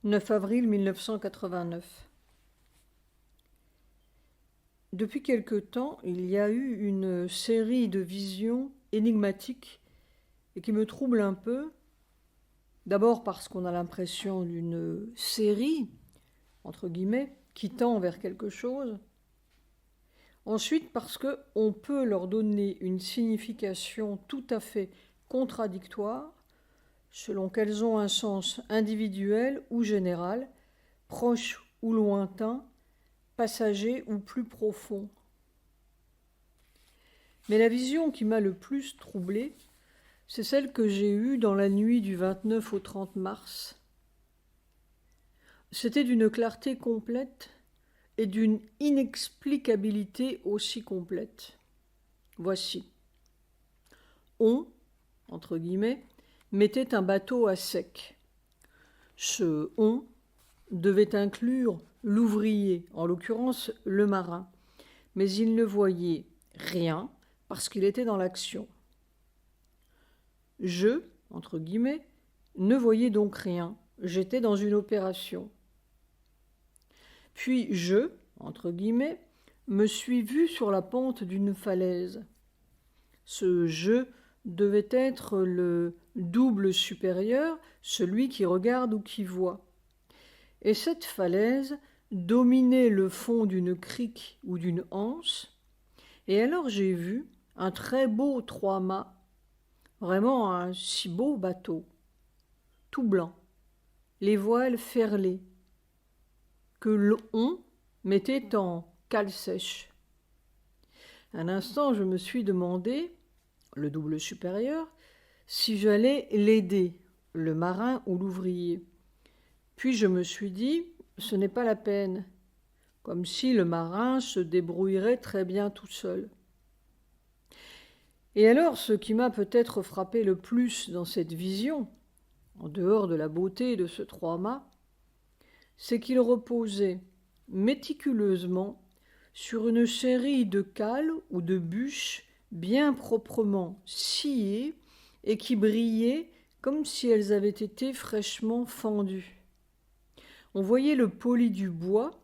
9 avril 1989. Depuis quelque temps, il y a eu une série de visions énigmatiques et qui me troublent un peu. D'abord parce qu'on a l'impression d'une série, entre guillemets, qui tend vers quelque chose. Ensuite parce qu'on peut leur donner une signification tout à fait contradictoire, selon qu'elles ont un sens individuel ou général, proche ou lointain, passager ou plus profond. Mais la vision qui m'a le plus troublée, c'est celle que j'ai eue dans la nuit du 29 au 30 mars. C'était d'une clarté complète et d'une inexplicabilité aussi complète. Voici. On, entre guillemets, mettait un bateau à sec. Ce on devait inclure l'ouvrier, en l'occurrence le marin, mais il ne voyait rien parce qu'il était dans l'action. Je, entre guillemets, ne voyais donc rien, j'étais dans une opération. Puis je, entre guillemets, me suis vu sur la pente d'une falaise. Ce je devait être le double supérieur, celui qui regarde ou qui voit. Et cette falaise dominait le fond d'une crique ou d'une anse, et alors j'ai vu un très beau trois-mâts, vraiment un si beau bateau, tout blanc, les voiles ferlées, que l'on mettait en cale sèche. Un instant, je me suis demandé, le double supérieur, si j'allais l'aider, le marin ou l'ouvrier. Puis je me suis dit, ce n'est pas la peine, comme si le marin se débrouillerait très bien tout seul. Et alors, ce qui m'a peut-être frappé le plus dans cette vision, en dehors de la beauté de ce trois-mâts, c'est qu'il reposait méticuleusement sur une série de cales ou de bûches bien proprement sciées et qui brillaient comme si elles avaient été fraîchement fendues. On voyait le poli du bois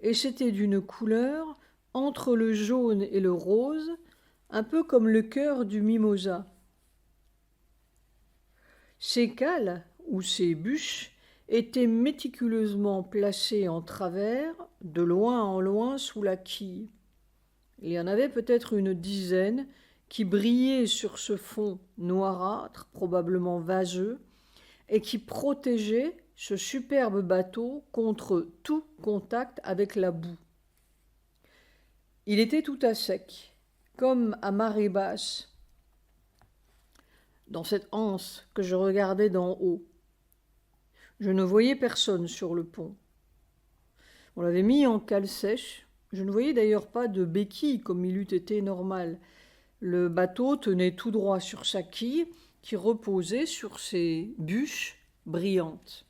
et c'était d'une couleur entre le jaune et le rose, un peu comme le cœur du mimosa. Ces cales ou ces bûches étaient méticuleusement placées en travers, de loin en loin sous la quille. Il y en avait peut-être une dizaine qui brillaient sur ce fond noirâtre, probablement vaseux, et qui protégeaient ce superbe bateau contre tout contact avec la boue. Il était tout à sec, comme à marée basse, dans cette anse que je regardais d'en haut. Je ne voyais personne sur le pont. On l'avait mis en cale sèche. Je ne voyais d'ailleurs pas de béquille comme il eût été normal. Le bateau tenait tout droit sur sa quille qui reposait sur ses bûches brillantes.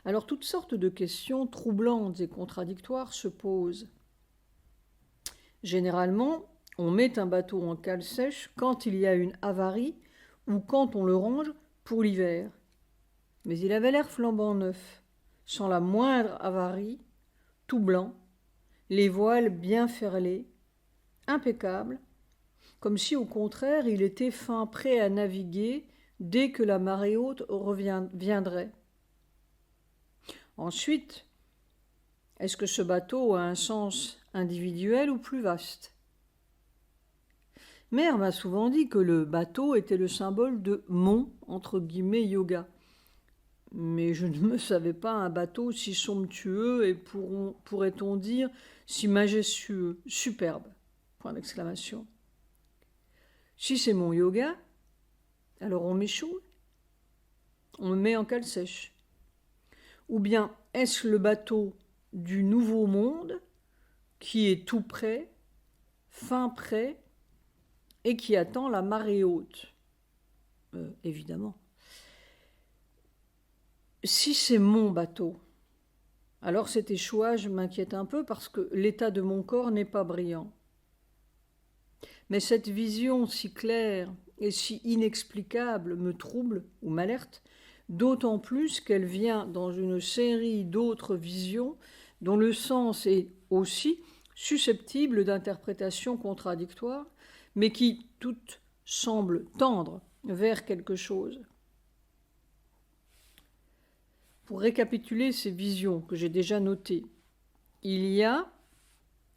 Alors toutes sortes de questions troublantes et contradictoires se posent. Généralement, on met un bateau en cale sèche quand il y a une avarie ou quand on le range pour l'hiver. Mais il avait l'air flambant neuf, sans la moindre avarie, tout blanc, les voiles bien ferlées, impeccable, comme si au contraire il était fin prêt à naviguer dès que la marée haute viendrait. Ensuite, est-ce que ce bateau a un sens individuel ou plus vaste ? Mère m'a souvent dit que le bateau était le symbole de mon, entre guillemets, yoga. Mais je ne me savais pas un bateau si somptueux et pourrait-on dire si majestueux, superbe. Point d'exclamation. Si c'est mon yoga, alors on m'échoue, on me met en cale sèche. Ou bien est-ce le bateau du nouveau monde qui est tout prêt, fin prêt, et qui attend la marée haute ? Évidemment. Si c'est mon bateau, alors cet échouage m'inquiète un peu parce que l'état de mon corps n'est pas brillant. Mais cette vision si claire et si inexplicable me trouble ou m'alerte, d'autant plus qu'elle vient dans une série d'autres visions dont le sens est aussi susceptible d'interprétations contradictoires, mais qui toutes semblent tendre vers quelque chose. Pour récapituler ces visions que j'ai déjà notées, il y a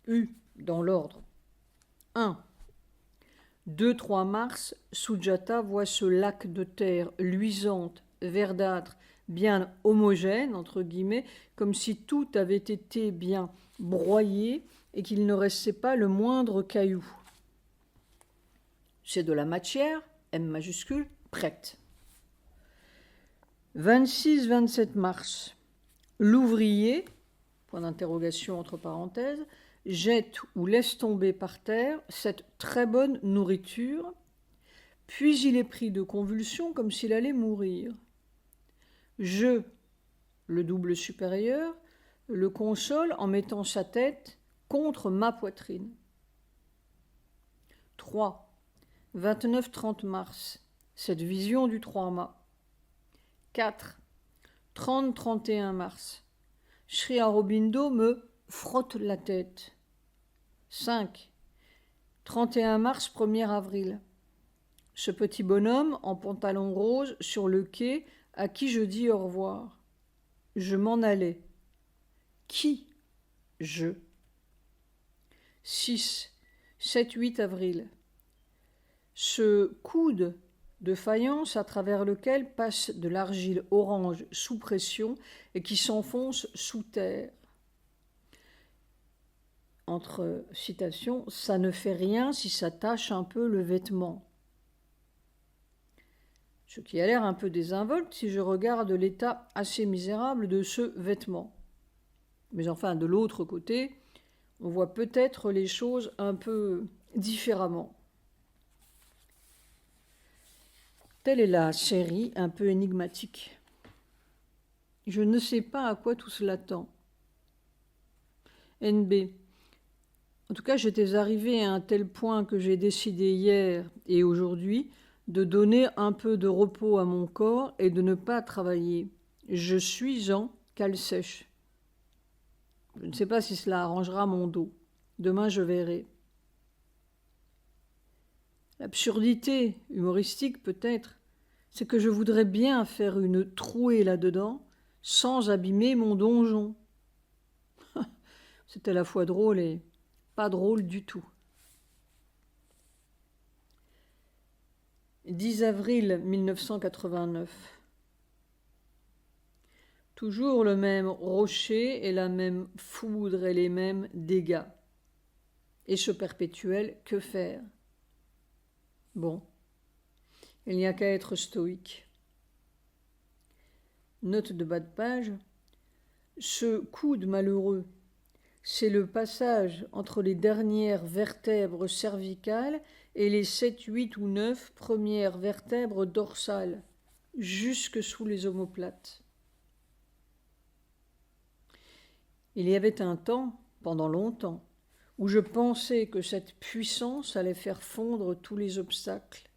eu, dans l'ordre, 1. 2-3 mars, Sujata voit ce lac de terre luisante, verdâtre, bien homogène, entre guillemets, comme si tout avait été bien broyé et qu'il ne restait pas le moindre caillou. C'est de la matière, M majuscule, prête. 26-27 mars, l'ouvrier, point d'interrogation entre parenthèses, jette ou laisse tomber par terre cette très bonne nourriture, puis il est pris de convulsions comme s'il allait mourir. Je, le double supérieur, le console en mettant sa tête contre ma poitrine. 3. 29-30 mars, cette vision du 3 mâts. 4. 30-31 mars, Sri Aurobindo me frotte la tête. 5. 31 mars, 1er avril. Ce petit bonhomme en pantalon rose sur le quai à qui je dis au revoir. Je m'en allais. Qui? Je. 6. 7-8 avril. Ce coude de faïence à travers lequel passe de l'argile orange sous pression et qui s'enfonce sous terre. Entre citations, ça ne fait rien si ça tache un peu le vêtement. Ce qui a l'air un peu désinvolte si je regarde l'état assez misérable de ce vêtement. Mais enfin, de l'autre côté, on voit peut-être les choses un peu différemment. Telle est la série un peu énigmatique. Je ne sais pas à quoi tout cela tend. NB. En tout cas, j'étais arrivé à un tel point que j'ai décidé hier et aujourd'hui de donner un peu de repos à mon corps et de ne pas travailler. Je suis en cale sèche. Je ne sais pas si cela arrangera mon dos. Demain, je verrai. L'absurdité humoristique, peut-être, c'est que je voudrais bien faire une trouée là-dedans sans abîmer mon donjon. C'est à la fois drôle et pas drôle du tout. 10 avril 1989. Toujours le même rocher et la même foudre et les mêmes dégâts. Et ce perpétuel, que faire? Bon, il n'y a qu'à être stoïque. Note de bas de page. Ce coude malheureux, c'est le passage entre les dernières vertèbres cervicales et les 7, 8 ou 9 premières vertèbres dorsales, jusque sous les omoplates. Il y avait un temps, pendant longtemps, où je pensais que cette puissance allait faire fondre tous les obstacles.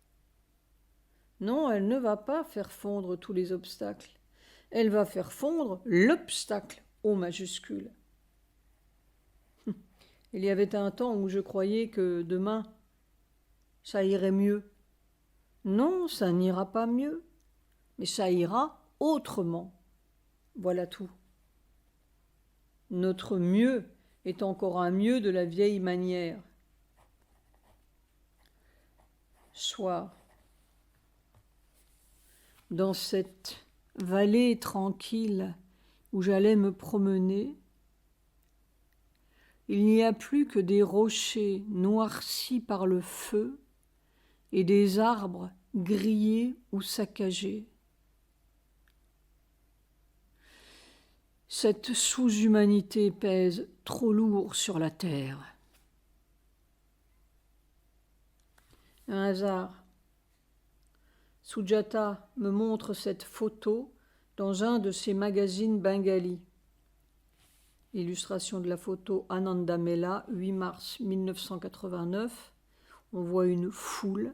Non, elle ne va pas faire fondre tous les obstacles. Elle va faire fondre l'obstacle au majuscule. Il y avait un temps où je croyais que demain, ça irait mieux. Non, ça n'ira pas mieux, mais ça ira autrement. Voilà tout. Notre mieux est encore un mieux de la vieille manière. Soir. Dans cette vallée tranquille où j'allais me promener, il n'y a plus que des rochers noircis par le feu et des arbres grillés ou saccagés. Cette sous-humanité pèse trop lourd sur la terre. Un hasard. Sujata me montre cette photo dans un de ses magazines bengalis. Illustration de la photo Ananda Mela, 8 mars 1989. On voit une foule,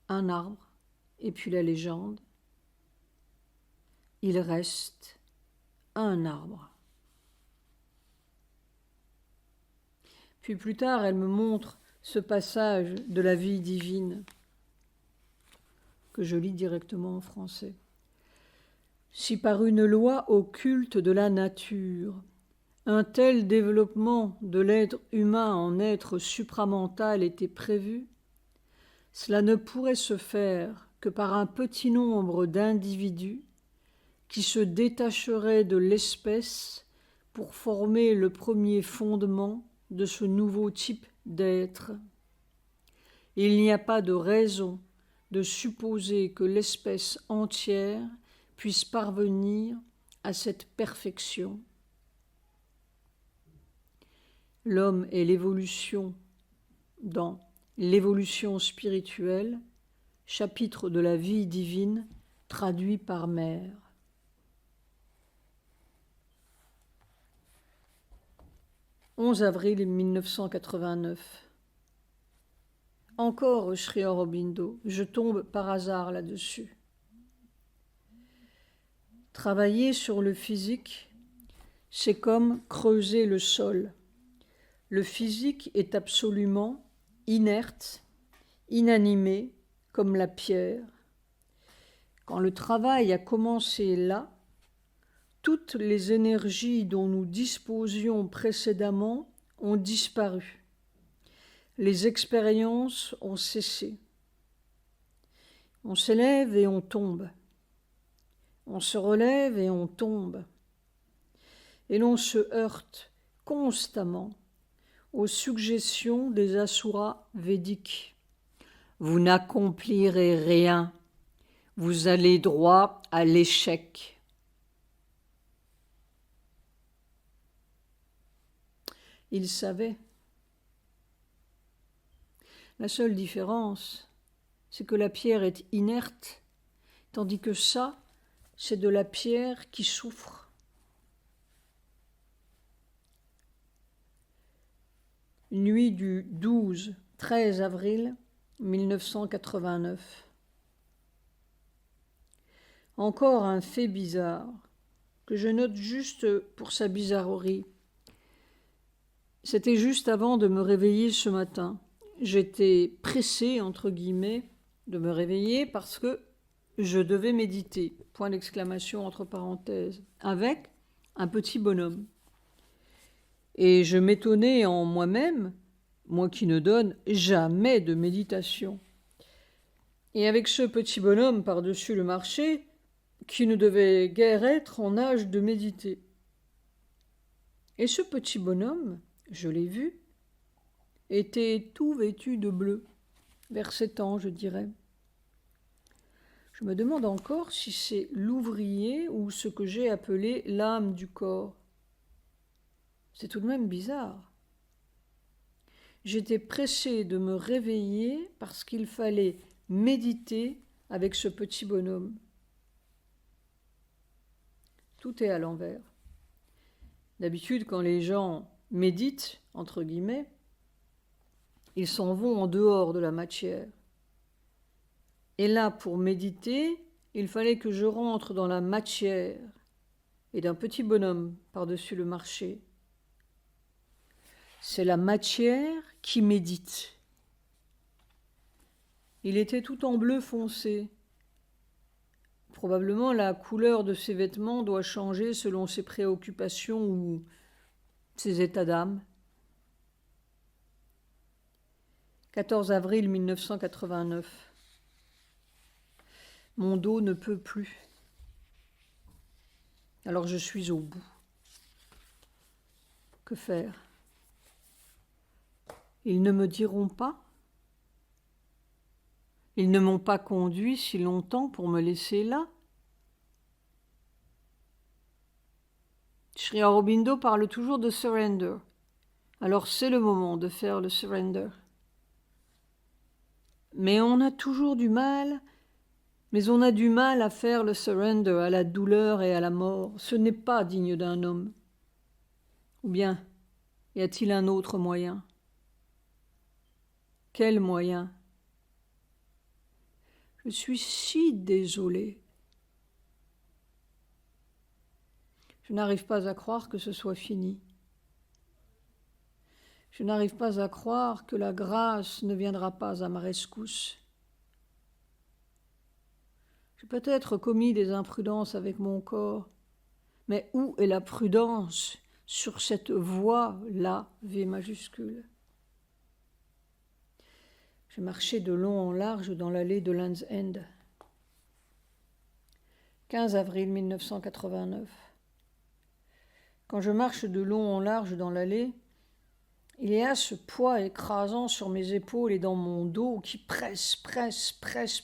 un arbre, et puis la légende. il reste un arbre. Puis plus tard, elle me montre ce passage de la vie divine que je lis directement en français. Si par une loi occulte de la nature, un tel développement de l'être humain en être supramental était prévu, cela ne pourrait se faire que par un petit nombre d'individus qui se détacheraient de l'espèce pour former le premier fondement de ce nouveau type d'être. Il n'y a pas de raison de supposer que l'espèce entière puisse parvenir à cette perfection. L'homme et l'évolution dans l'évolution spirituelle, chapitre de la vie divine, traduit par Mère. « 11 avril 1989. Encore Sri Aurobindo, je tombe par hasard là-dessus. Travailler sur le physique, c'est comme creuser le sol. Le physique est absolument inerte, inanimé, comme la pierre. Quand le travail a commencé là, toutes les énergies dont nous disposions précédemment ont disparu. Les expériences ont cessé. On s'élève et on tombe. On se relève et on tombe. Et l'on se heurte constamment aux suggestions des asuras védiques. Vous n'accomplirez rien. Vous allez droit à l'échec. Il savait. La seule différence, c'est que la pierre est inerte, tandis que ça, c'est de la pierre qui souffre. Nuit du 12-13 avril 1989. Encore un fait bizarre, que je note juste pour sa bizarrerie. C'était juste avant de me réveiller ce matin. J'étais pressée, entre guillemets, de me réveiller parce que je devais méditer, point d'exclamation entre parenthèses, avec un petit bonhomme. Et je m'étonnais en moi-même, moi qui ne donne jamais de méditation. Et avec ce petit bonhomme par-dessus le marché, qui ne devait guère être en âge de méditer. Et ce petit bonhomme, je l'ai vu, était tout vêtu de bleu, vers 7 ans, je dirais. Je me demande encore si c'est l'ouvrier ou ce que j'ai appelé l'âme du corps. C'est tout de même bizarre. J'étais pressée de me réveiller parce qu'il fallait méditer avec ce petit bonhomme. Tout est à l'envers. D'habitude, quand les gens méditent, entre guillemets, ils s'en vont en dehors de la matière. Et là, pour méditer, il fallait que je rentre dans la matière et d'un petit bonhomme par-dessus le marché. C'est la matière qui médite. Il était tout en bleu foncé. Probablement la couleur de ses vêtements doit changer selon ses préoccupations ou ses états d'âme. 14 avril 1989. Mon dos ne peut plus. Alors je suis au bout. Que faire ? Ils ne me diront pas ? Ils ne m'ont pas conduit si longtemps pour me laisser là ? Sri Aurobindo parle toujours de surrender. Alors c'est le moment de faire le surrender. Mais on a du mal à faire le surrender à la douleur et à la mort. Ce n'est pas digne d'un homme. Ou bien, y a-t-il un autre moyen ? Quel moyen ? Je suis si désolée. Je n'arrive pas à croire que ce soit fini. Je n'arrive pas à croire que la grâce ne viendra pas à ma rescousse. J'ai peut-être commis des imprudences avec mon corps, mais où est la prudence sur cette voie-là, V majuscule? J'ai marché de long en large dans l'allée de Land's End. 15 avril 1989. Quand je marche de long en large dans l'allée, il y a ce poids écrasant sur mes épaules et dans mon dos qui presse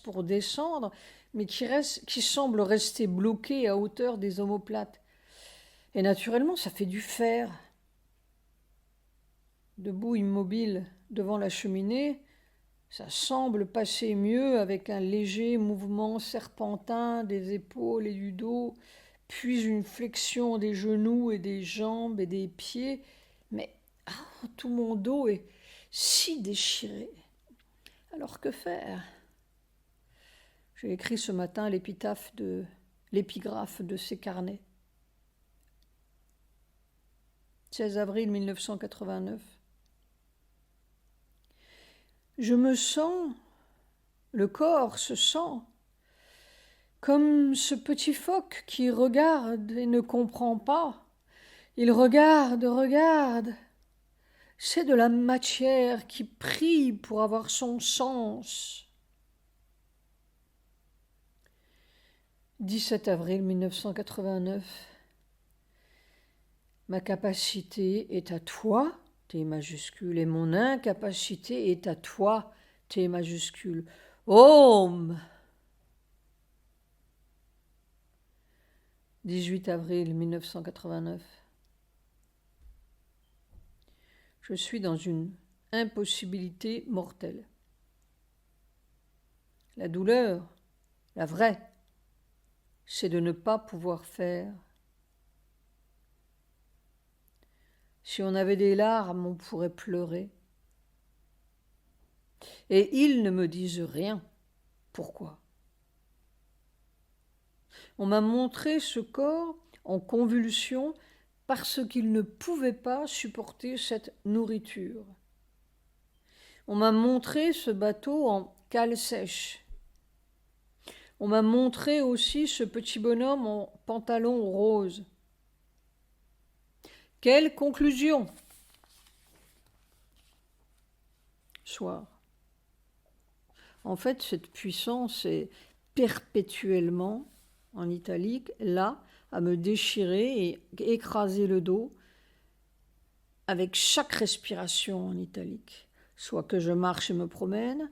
pour descendre, mais qui semble rester bloqué à hauteur des omoplates. Et naturellement, ça fait du fer. Debout immobile devant la cheminée, ça semble passer mieux avec un léger mouvement serpentin des épaules et du dos, puis une flexion des genoux et des jambes et des pieds. Mais tout mon dos est si déchiré. Alors que faire? J'ai écrit ce matin l'épigraphe de ces carnets. 16 avril 1989. Je me sens, le corps se sent, comme ce petit phoque qui regarde et ne comprend pas. Il regarde. C'est de la matière qui prie pour avoir son sens. 17 avril 1989. Ma capacité est à toi, T majuscule, et mon incapacité est à toi, T majuscule. Om. 18 avril 1989. Je suis dans une impossibilité mortelle. La douleur, la vraie, c'est de ne pas pouvoir faire. Si on avait des larmes, on pourrait pleurer. Et ils ne me disent rien. Pourquoi? On m'a montré ce corps en convulsion parce qu'il ne pouvait pas supporter cette nourriture. On m'a montré ce bateau en cale sèche. On m'a montré aussi ce petit bonhomme en pantalon rose. Quelle conclusion? Soir. En fait, cette puissance est perpétuellement, en italique, là, à me déchirer et écraser le dos avec chaque respiration en italique. Soit que je marche et me promène,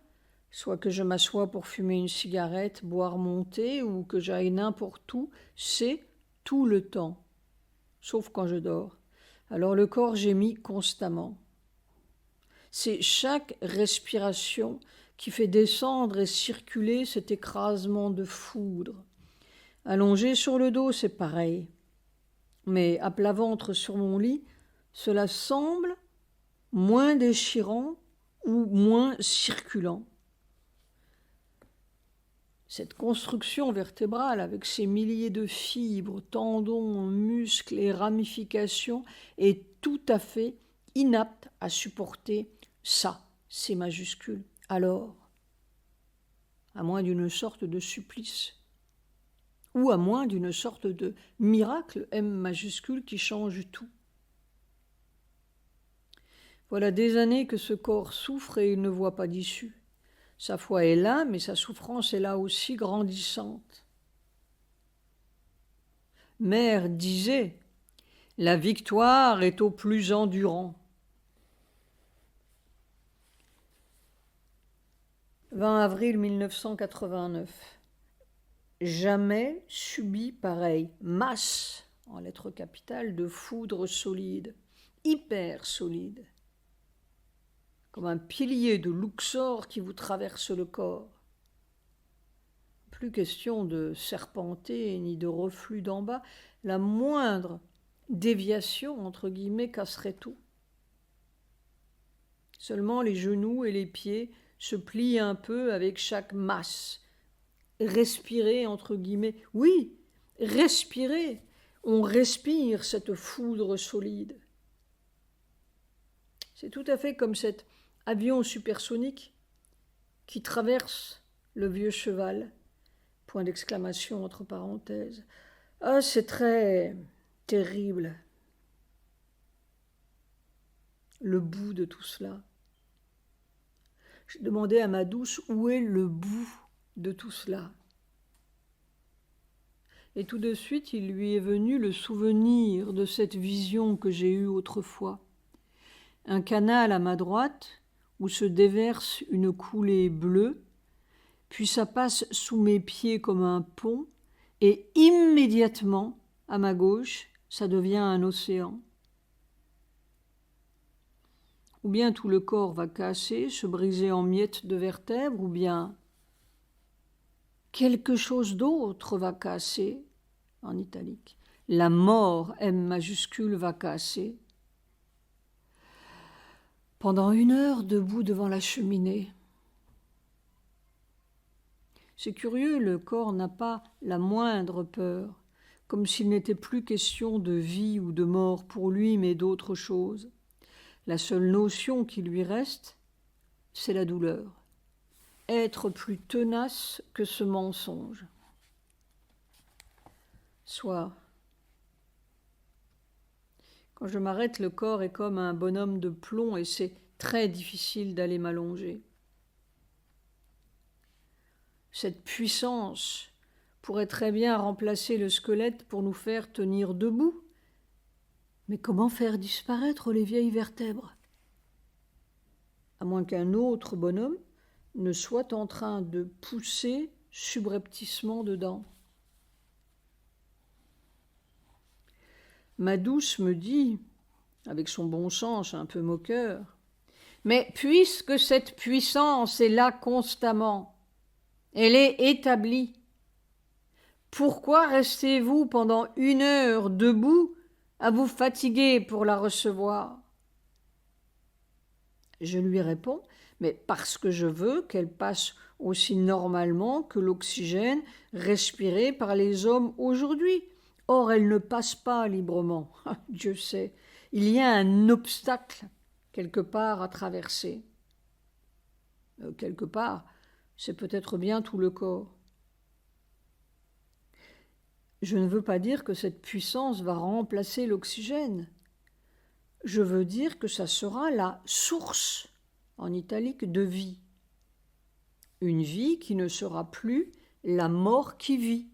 soit que je m'assois pour fumer une cigarette, boire mon thé, ou que j'aille n'importe où, c'est tout le temps, sauf quand je dors. Alors le corps gémit constamment. C'est chaque respiration qui fait descendre et circuler cet écrasement de foudre. Allongé sur le dos, c'est pareil. Mais à plat ventre sur mon lit, cela semble moins déchirant ou moins circulant. Cette construction vertébrale avec ses milliers de fibres, tendons, muscles et ramifications est tout à fait inapte à supporter ça, ces majuscules. Alors, à moins d'une sorte de supplice, ou à moins d'une sorte de miracle M majuscule qui change tout. Voilà des années que ce corps souffre et il ne voit pas d'issue. Sa foi est là, mais sa souffrance est là aussi grandissante. Mère disait, la victoire est au plus endurant. 20 avril 1989. Jamais subi pareille masse, en lettres capitales, de foudre solide, hyper solide, comme un pilier de Luxor qui vous traverse le corps. Plus question de serpenter ni de reflux d'en bas, la moindre déviation, entre guillemets, casserait tout. Seulement les genoux et les pieds se plient un peu avec chaque masse. Respirer, entre guillemets, oui, respirer, on respire cette foudre solide. C'est tout à fait comme cet avion supersonique qui traverse le vieux cheval. Point d'exclamation entre parenthèses. Ah, c'est très terrible. Le bout de tout cela. J'ai demandé à ma douce où est le bout de tout cela. Et tout de suite, il lui est venu le souvenir de cette vision que j'ai eue autrefois. Un canal à ma droite où se déverse une coulée bleue, puis ça passe sous mes pieds comme un pont, et immédiatement, à ma gauche, ça devient un océan. Ou bien tout le corps va casser, se briser en miettes de vertèbres, ou bien quelque chose d'autre va casser, en italique. La mort, M majuscule, va casser. Pendant 1 heure, debout devant la cheminée. C'est curieux, le corps n'a pas la moindre peur, comme s'il n'était plus question de vie ou de mort pour lui, mais d'autre chose. La seule notion qui lui reste, c'est la douleur. Être plus tenace que ce mensonge. Soit. Quand je m'arrête, le corps est comme un bonhomme de plomb et c'est très difficile d'aller m'allonger. Cette puissance pourrait très bien remplacer le squelette pour nous faire tenir debout. Mais comment faire disparaître les vieilles vertèbres? À moins qu'un autre bonhomme ne soit en train de pousser subrepticement dedans. Ma douce me dit, avec son bon sens un peu moqueur, « Mais puisque cette puissance est là constamment, elle est établie, pourquoi restez-vous pendant 1 heure debout à vous fatiguer pour la recevoir ?» Je lui réponds, mais parce que je veux qu'elle passe aussi normalement que l'oxygène respiré par les hommes aujourd'hui. Or, elle ne passe pas librement. Dieu sait, il y a un obstacle quelque part à traverser. Quelque part, c'est peut-être bien tout le corps. Je ne veux pas dire que cette puissance va remplacer l'oxygène. Je veux dire que ça sera la source, en italique, de vie. Une vie qui ne sera plus la mort qui vit.